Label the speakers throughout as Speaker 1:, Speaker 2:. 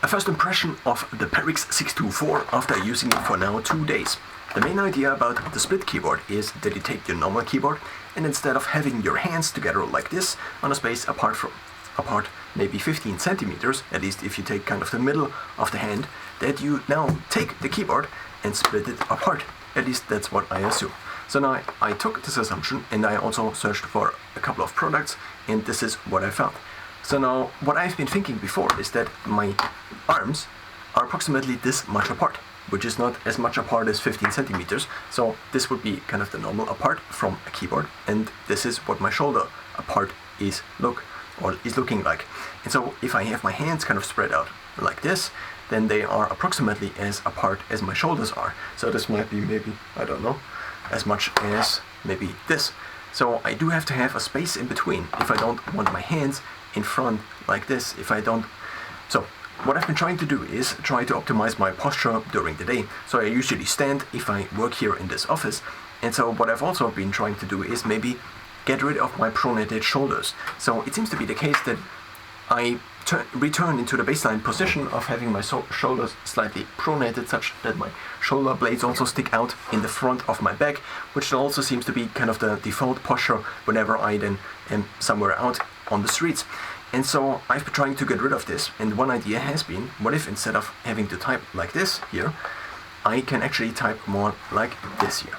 Speaker 1: A first impression of the PERIX 624 after using it for now 2 days. The main idea about the split keyboard is that you take your normal keyboard and instead of having your hands together like this on a space apart maybe 15 centimeters, at least if you take kind of the middle of the hand, that you now take the keyboard and split it apart. At least that's what I assume. So now I took this assumption and I also searched for a couple of products, and this is what I found. So now what I've been thinking before is that my arms are approximately this much apart, which is not as much apart as 15 centimeters. So this would be kind of the normal apart from a keyboard, and this is what my shoulder apart is looking like. And so if I have my hands kind of spread out like this, then they are approximately as apart as my shoulders are. So this might be maybe, I don't know, as much as maybe this. So I do have to have a space in between if I don't want my hands in front like this. So what I've been trying to do is try to optimize my posture during the day. So I usually stand if I work here in this office. And so what I've also been trying to do is maybe get rid of my pronated shoulders. So it seems to be the case that I return into the baseline position of having my shoulders slightly pronated, such that my shoulder blades also stick out in the front of my back, which also seems to be kind of the default posture whenever I then am somewhere out on the streets. And so I've been trying to get rid of this, and one idea has been, what if instead of having to type like this here, I can actually type more like this here.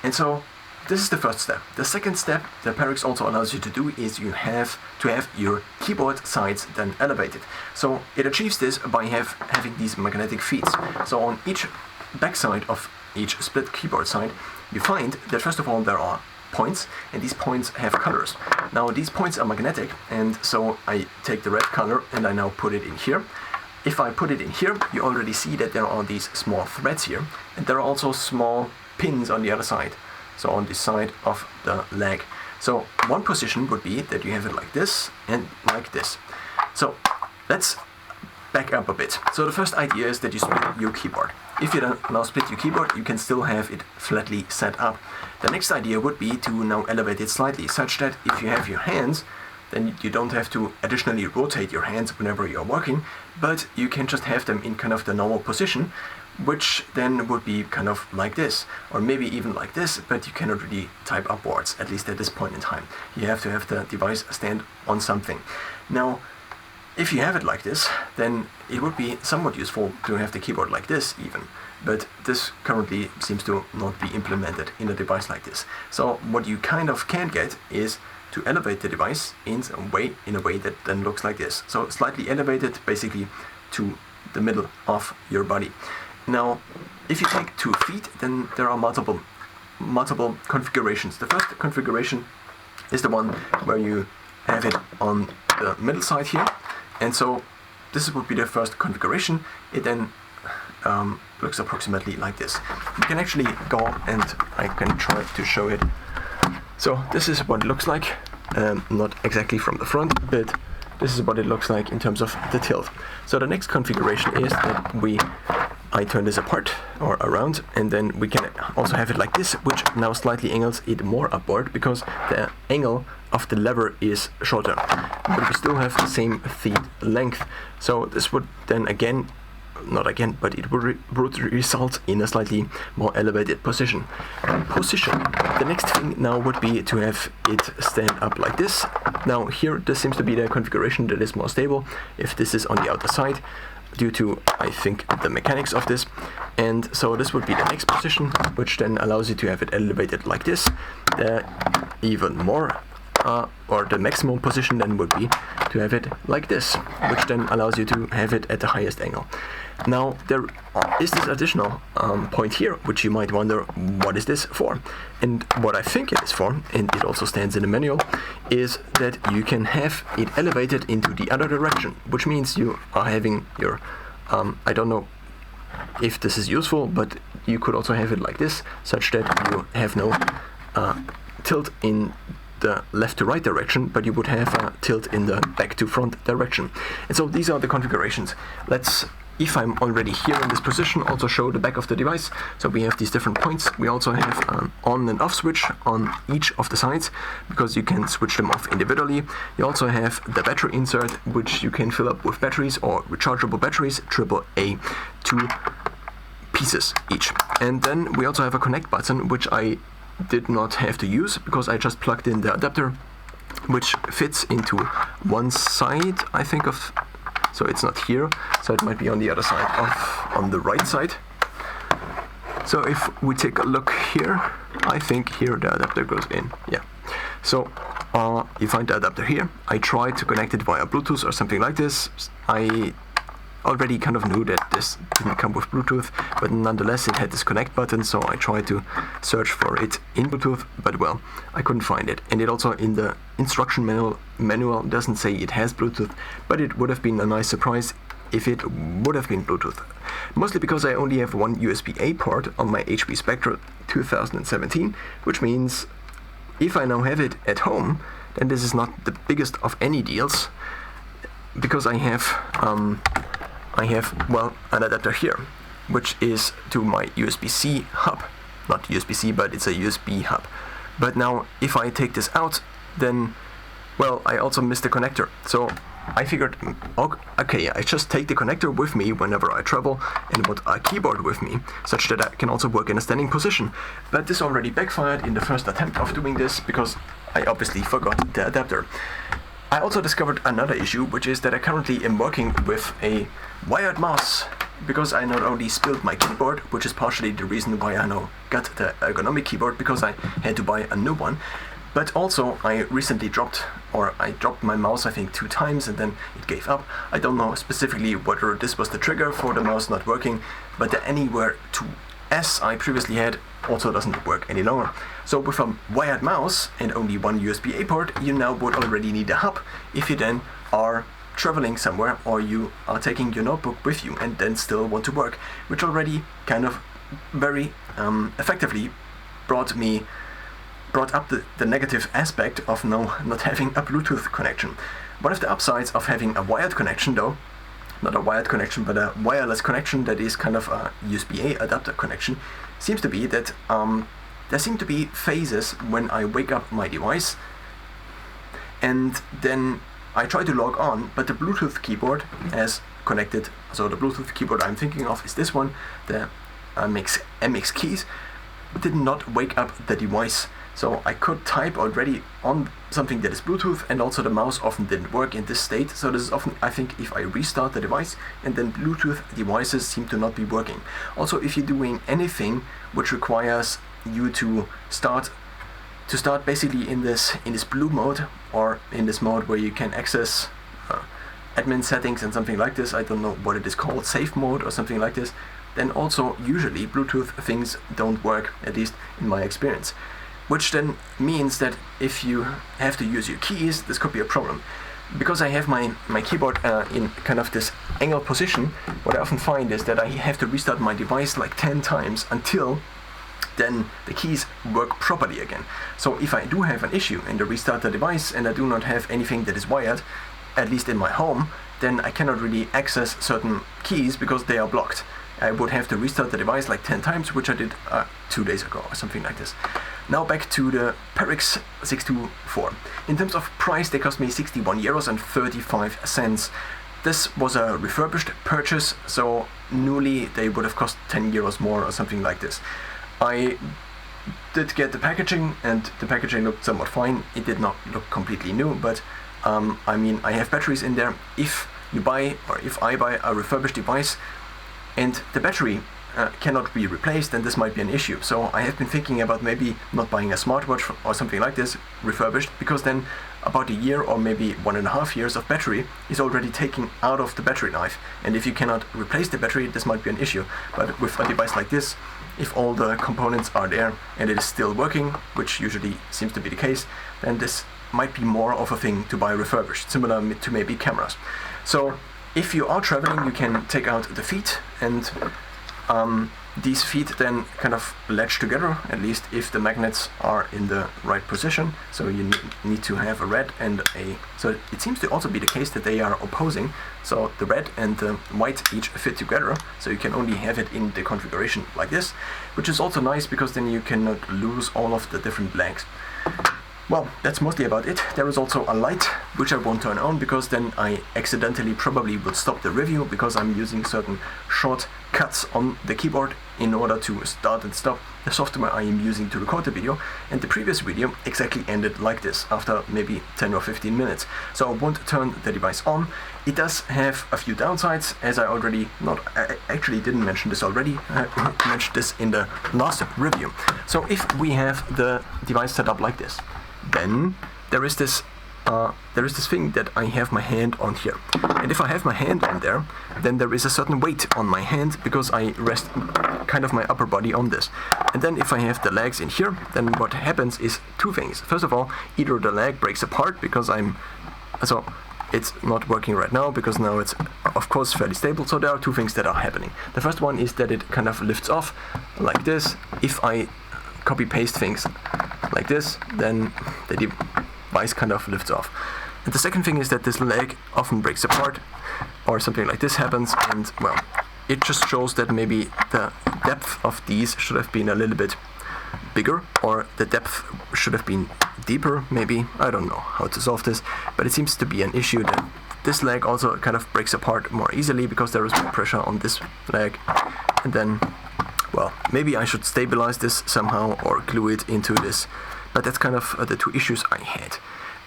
Speaker 1: And so this is the first step. The second step that PERIX also allows you to do is you have to have your keyboard sides then elevated. So it achieves this by having these magnetic feet. So on each backside of each split keyboard side, you find that first of all there are points, and these points have colors. Now these points are magnetic, and so I take the red color and I now put it in here. If I put it in here, you already see that there are these small threads here, and there are also small pins on the other side. So on this side of the leg. So one position would be that you have it like this and like this. So let's back up a bit. So the first idea is that you split your keyboard. If you don't now split your keyboard, you can still have it flatly set up. The next idea would be to now elevate it slightly, such that if you have your hands, then you don't have to additionally rotate your hands whenever you're working, but you can just have them in kind of the normal position, which then would be kind of like this, or maybe even like this, but you cannot really type upwards, at least at this point in time. You have to have the device stand on something. Now, if you have it like this, then it would be somewhat useful to have the keyboard like this even, but this currently seems to not be implemented in a device like this. So what you kind of can get is to elevate the device in a way that then looks like this. So slightly elevated basically to the middle of your body. Now, if you take 2 feet, then there are multiple configurations. The first configuration is the one where you have it on the middle side here, and so this would be the first configuration. It then looks approximately like this. You can actually go and I can try to show it. So this is what it looks like, not exactly from the front, but this is what it looks like in terms of the tilt. So the next configuration is that I turn this apart or around, and then we can also have it like this, which now slightly angles it more upward because the angle of the lever is shorter, but we still have the same feet length. So this would then but it would result in a slightly more elevated position. The next thing now would be to have it stand up like this. Now here, this seems to be the configuration that is more stable if this is on the outer side, due to, I think, the mechanics of this. And so this would be the next position, which then allows you to have it elevated like this. Even more, or the maximum position then would be to have it like this, which then allows you to have it at the highest angle. Now there is this additional point here, which you might wonder, what is this for? And what I think it is for, and it also stands in the manual, is that you can have it elevated into the other direction, which means you are having your, I don't know if this is useful, but you could also have it like this, such that you have no tilt in the left to right direction, but you would have a tilt in the back to front direction. And so these are the configurations. Let's, if I'm already here in this position, also show the back of the device. So we have these different points. We also have an on and off switch on each of the sides, because you can switch them off individually. You also have the battery insert, which you can fill up with batteries or rechargeable batteries, AAA, 2 pieces each. And then we also have a connect button, which I did not have to use because I just plugged in the adapter, which fits into one side, I think, of, so it's not here, so it might be on the other side on the right side. So if we take a look here, I think here the adapter goes in, yeah. So you find the adapter here. I tried to connect it via Bluetooth or something like this. I already kind of knew that this didn't come with Bluetooth, but nonetheless it had this connect button, so I tried to search for it in Bluetooth, but well, I couldn't find it. And it also in the instruction manual doesn't say it has Bluetooth, but it would have been a nice surprise if it would have been Bluetooth. Mostly because I only have one USB-A port on my HP Spectra 2017, which means if I now have it at home, then this is not the biggest of any deals, because I have well, an adapter here, which is to my USB-C hub. Not USB-C, but it's a USB hub. But now, if I take this out, then, well, I also miss the connector. So I figured, okay, I just take the connector with me whenever I travel and put a keyboard with me, such that I can also work in a standing position. But this already backfired in the first attempt of doing this, because I obviously forgot the adapter. I also discovered another issue, which is that I currently am working with a wired mouse, because I not only spilled my keyboard, which is partially the reason why I now got the ergonomic keyboard, because I had to buy a new one, but also I recently dropped my mouse, I think 2 times, and then it gave up. I don't know specifically whether this was the trigger for the mouse not working, but the Anywhere 2S I previously had also doesn't work any longer. So with a wired mouse and only one USB-A port, you now would already need a hub if you then are traveling somewhere or you are taking your notebook with you and then still want to work, which already kind of very effectively brought up the negative aspect of not having a Bluetooth connection. One of the upsides of having a wired connection, though, not a wired connection, but a wireless connection that is kind of a USB-A adapter connection, seems to be that there seem to be phases when I wake up my device and then I try to log on, but the Bluetooth keyboard as connected, so the Bluetooth keyboard I'm thinking of is this one, the MX Keys, did not wake up the device. So I could type already on something that is Bluetooth, and also the mouse often didn't work in this state. So this is often, I think, if I restart the device, and then Bluetooth devices seem to not be working. Also, if you're doing anything which requires you to start basically in this blue mode, or in this mode where you can access admin settings and something like this, I don't know what it is called, safe mode or something like this, then also usually Bluetooth things don't work, at least in my experience. Which then means that if you have to use your keys, this could be a problem. Because I have my keyboard in kind of this angle position, what I often find is that I have to restart my device like 10 times until then the keys work properly again. So if I do have an issue and I restart the device and I do not have anything that is wired, at least in my home, then I cannot really access certain keys because they are blocked. I would have to restart the device like 10 times, which I did 2 days ago or something like this. Now back to the PERIX 624. In terms of price, they cost me €61 and 35 cents. This was a refurbished purchase, so newly they would have cost €10 more or something like this. I did get the packaging, and the packaging looked somewhat fine. It did not look completely new, but I mean, I have batteries in there. If you buy, or if I buy a refurbished device and the battery cannot be replaced, then this might be an issue. So I have been thinking about maybe not buying a smartwatch or something like this refurbished, because then about a year or maybe 1.5 years of battery is already taken out of the battery life, and if you cannot replace the battery, this might be an issue. But with a device like this, if all the components are there and it is still working, which usually seems to be the case, then this might be more of a thing to buy refurbished, similar to maybe cameras. So if you are traveling, you can take out the feet and these feet then kind of latch together, at least if the magnets are in the right position. So you need to have a red and a... So it seems to also be the case that they are opposing. So the red and the white each fit together. So you can only have it in the configuration like this, which is also nice because then you cannot lose all of the different legs. Well, that's mostly about it. There is also a light which I won't turn on because then I accidentally probably would stop the review because I'm using certain shortcuts on the keyboard in order to start and stop the software I am using to record the video, and the previous video exactly ended like this after maybe 10 or 15 minutes. So I won't turn the device on. It does have a few downsides, as I actually didn't mention this already. I mentioned this in the last review. So if we have the device set up like this, then there is this thing that I have my hand on here. And if I have my hand on there, then there is a certain weight on my hand because I rest kind of my upper body on this. And then if I have the legs in here, then what happens is two things. First of all, either the leg breaks apart because it's not working right now because now it's of course fairly stable. So there are two things that are happening. The first one is that it kind of lifts off like this. If I copy paste things like this, then the device kind of lifts off. And the second thing is that this leg often breaks apart or something like this happens, and well, it just shows that maybe the depth of these should have been a little bit bigger, or the depth should have been deeper maybe. I don't know how to solve this, but it seems to be an issue that this leg also kind of breaks apart more easily because there is more pressure on this leg. And then, well, maybe I should stabilize this somehow or glue it into this, but that's kind of the two issues I had.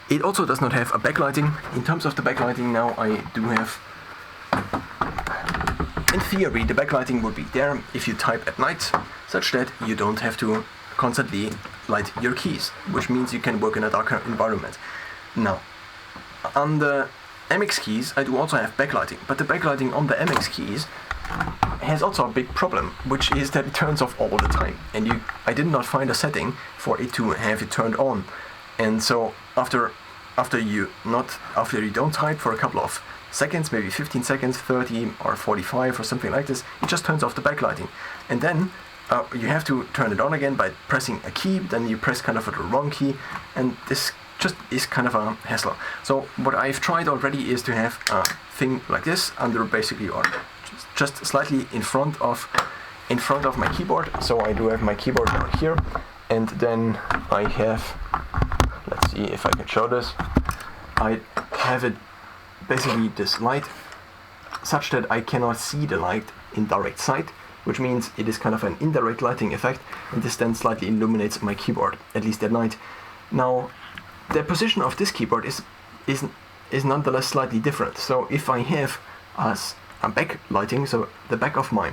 Speaker 1: It also does not have a backlighting. In terms of the backlighting now, I do have... In theory, the backlighting would be there if you type at night, such that you don't have to constantly light your keys, which means you can work in a darker environment. Now, on the MX keys, I do also have backlighting, but the backlighting on the MX keys has also a big problem, which is that it turns off all the time, and I did not find a setting for it to have it turned on. And so after you don't type for a couple of seconds, maybe 15 seconds, 30 or 45 or something like this, it just turns off the backlighting. And then you have to turn it on again by pressing a key, then you press kind of the wrong key, and this just is kind of a hassle. So what I've tried already is to have a thing like this under basically, or just slightly in front of my keyboard. So I do have my keyboard down here, and then I have, let's see if I can show this, I have it basically this light such that I cannot see the light in direct sight, which means it is kind of an indirect lighting effect, and this then slightly illuminates my keyboard, at least at night. Now, the position of this keyboard is nonetheless slightly different. So if I have a backlighting, so the back of my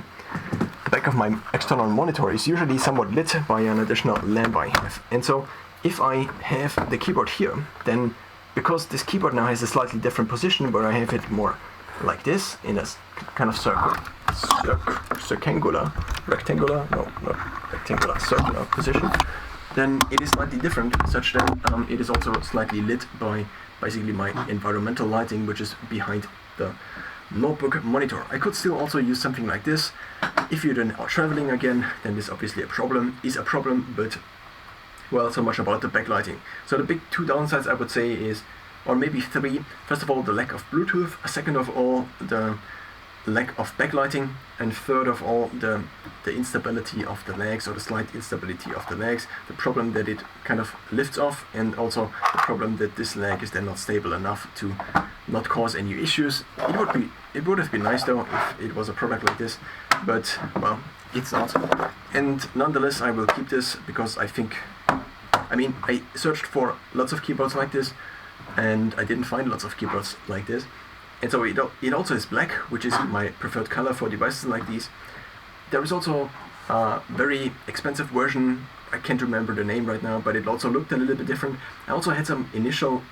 Speaker 1: external monitor is usually somewhat lit by an additional lamp I have. And so if I have the keyboard here, then because this keyboard now has a slightly different position where I have it more like this in a kind of rectangular circular position, then it is slightly different, such that it is also slightly lit by basically my environmental lighting, which is behind the notebook monitor. I could still also use something like this. If you're then traveling again, then this obviously is a problem, but well, so much about the backlighting. So the big two downsides I would say is, or maybe three. First of all, the lack of Bluetooth. Second of all, the lack of backlighting. And third of all, the instability of the legs, or the slight instability of the legs. The problem that it kind of lifts off, and also the problem that this leg is then not stable enough to not cause any issues. It would have been nice though if it was a product like this, but well, it's not. And nonetheless, I will keep this because I searched for lots of keyboards like this, and I didn't find lots of keyboards like this. And so it also is black, which is my preferred color for devices like these. There is also a very expensive version, I can't remember the name right now, but it also looked a little bit different. I also had some initial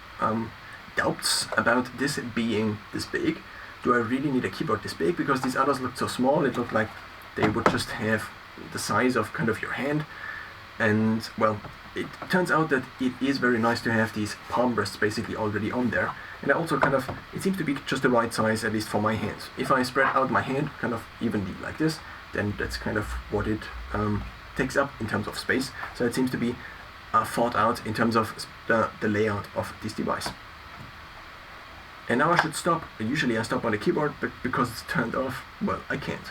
Speaker 1: doubts about this being this big. Do I really need a keyboard this big? Because these others looked so small, it looked like they would just have the size of kind of your hand. And well, it turns out that it is very nice to have these palm rests basically already on there. And I also kind of, it seems to be just the right size, at least for my hands. If I spread out my hand kind of evenly like this, then that's kind of what it takes up in terms of space. So it seems to be thought out in terms of the layout of this device. And now I should stop. Usually I stop on the keyboard, but because it's turned off, well, I can't.